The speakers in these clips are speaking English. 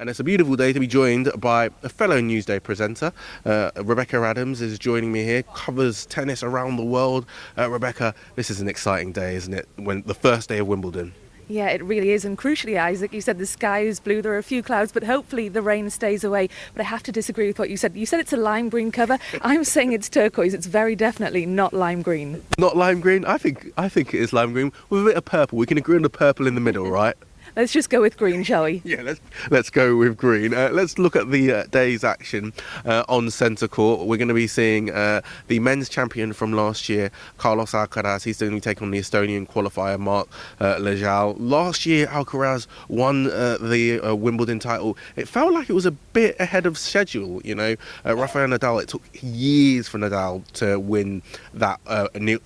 And it's a beautiful day to be joined by a fellow Newsday presenter. Rebecca Adams is joining me here, covers tennis around the world. Rebecca, this is an exciting day, isn't it? When the first day of Wimbledon. Yeah, it really is. And crucially, Isaac, you said the sky is blue. There are a few clouds, but hopefully the rain stays away. But I have to disagree with what you said. You said it's a lime green cover. I'm saying it's turquoise. It's very definitely not lime green. Not lime green? I think it is lime green with a bit of purple. We can agree on the purple in the middle, right? Let's just go with green, shall we? Yeah, let's go with green. Let's look at the day's action on centre court. We're going to be seeing the men's champion from last year, Carlos Alcaraz. He's going to be taking on the Estonian qualifier, Marc Lejal. Last year, Alcaraz won the Wimbledon title. It felt like it was a bit ahead of schedule, you know. Rafael Nadal, it took years for Nadal to win that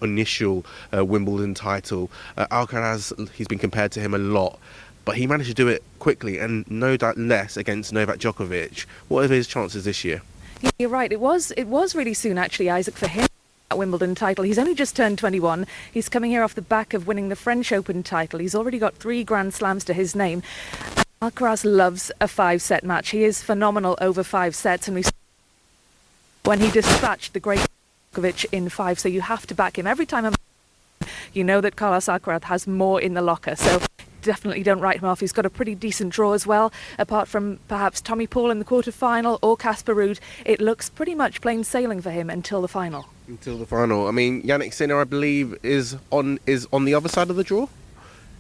initial Wimbledon title. Alcaraz, he's been compared to him a lot. But he managed to do it quickly and no doubt less against Novak Djokovic. What are his chances this year? Yeah, you're right. It was really soon, actually, Isaac, for him. That Wimbledon title. He's only just turned 21. He's coming here off the back of winning the French Open title. He's already got 3 Grand Slams to his name. Alcaraz loves a 5-set match. He is phenomenal over 5 sets, and we when he dispatched the great Djokovic in 5. So you have to back him every time. You know that Carlos Alcaraz has more in the locker. So definitely don't write him off. He's got a pretty decent draw as well. Apart from perhaps Tommy Paul in the quarter-final or Casper Ruud, it looks pretty much plain sailing for him until the final. Until the final. I mean, Jannik Sinner, I believe, is on the other side of the draw?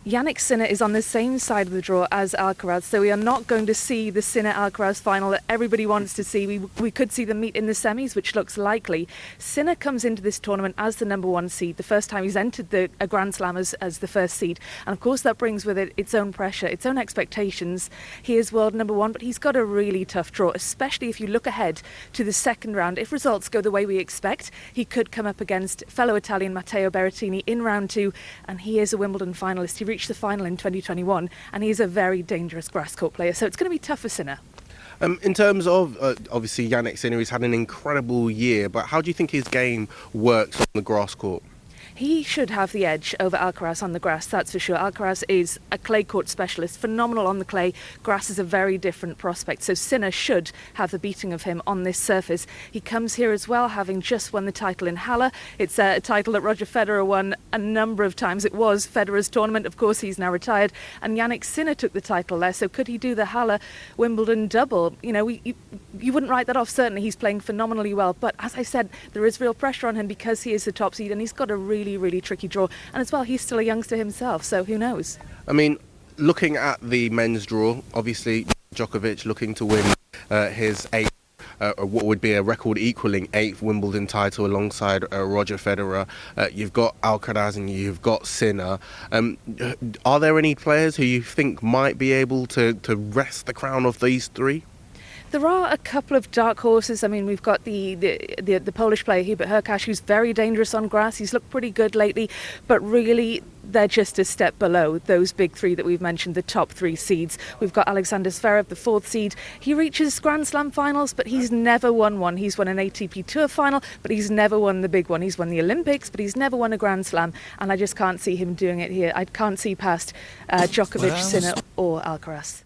Jannik Sinner is on the same side of the draw as Alcaraz, so we are not going to see the Sinner-Alcaraz final that everybody wants to see. We could see them meet in the semis, which looks likely. Sinner comes into this tournament as the number 1 seed, the first time he's entered a Grand Slam as the first seed. And of course that brings with it its own pressure, its own expectations. He is world number 1, but he's got a really tough draw, especially if you look ahead to the second round. If results go the way we expect, he could come up against fellow Italian Matteo Berrettini in round 2, and he is a Wimbledon finalist. He reached the final in 2021, and he's a very dangerous grass court player, so it's going to be tough for Sinner. In terms of, obviously, Jannik Sinner, he's had an incredible year, but how do you think his game works on the grass court? He should have the edge over Alcaraz on the grass, that's for sure. Alcaraz is a clay court specialist, phenomenal on the clay. Grass is a very different prospect, so Sinner should have the beating of him on this surface. He comes here as well, having just won the title in Halle. It's a title that Roger Federer won a number of times. It was Federer's tournament, of course, he's now retired, and Jannik Sinner took the title there, so could he do the Halle Wimbledon double? You know, you wouldn't write that off, certainly. He's playing phenomenally well, but as I said, there is real pressure on him because he is the top seed, and he's got a really tricky draw, and as well he's still a youngster himself, so who knows. I mean, looking at the men's draw, obviously Djokovic looking to win his 8th what would be a record equaling 8th Wimbledon title alongside Roger Federer. You've got Alcaraz and you've got Sinner. Are there any players who you think might be able to wrest the crown of these 3? There are a couple of dark horses. I mean, we've got the Polish player Hubert Hurkacz, who's very dangerous on grass. He's looked pretty good lately, but really they're just a step below those big 3 that we've mentioned, the top 3 seeds. We've got Alexander Zverev, the 4th seed. He reaches Grand Slam finals, but he's never won one. He's won an ATP Tour final, but he's never won the big one. He's won the Olympics, but he's never won a Grand Slam, and I just can't see him doing it here. I can't see past Djokovic, Sinner or Alcaraz.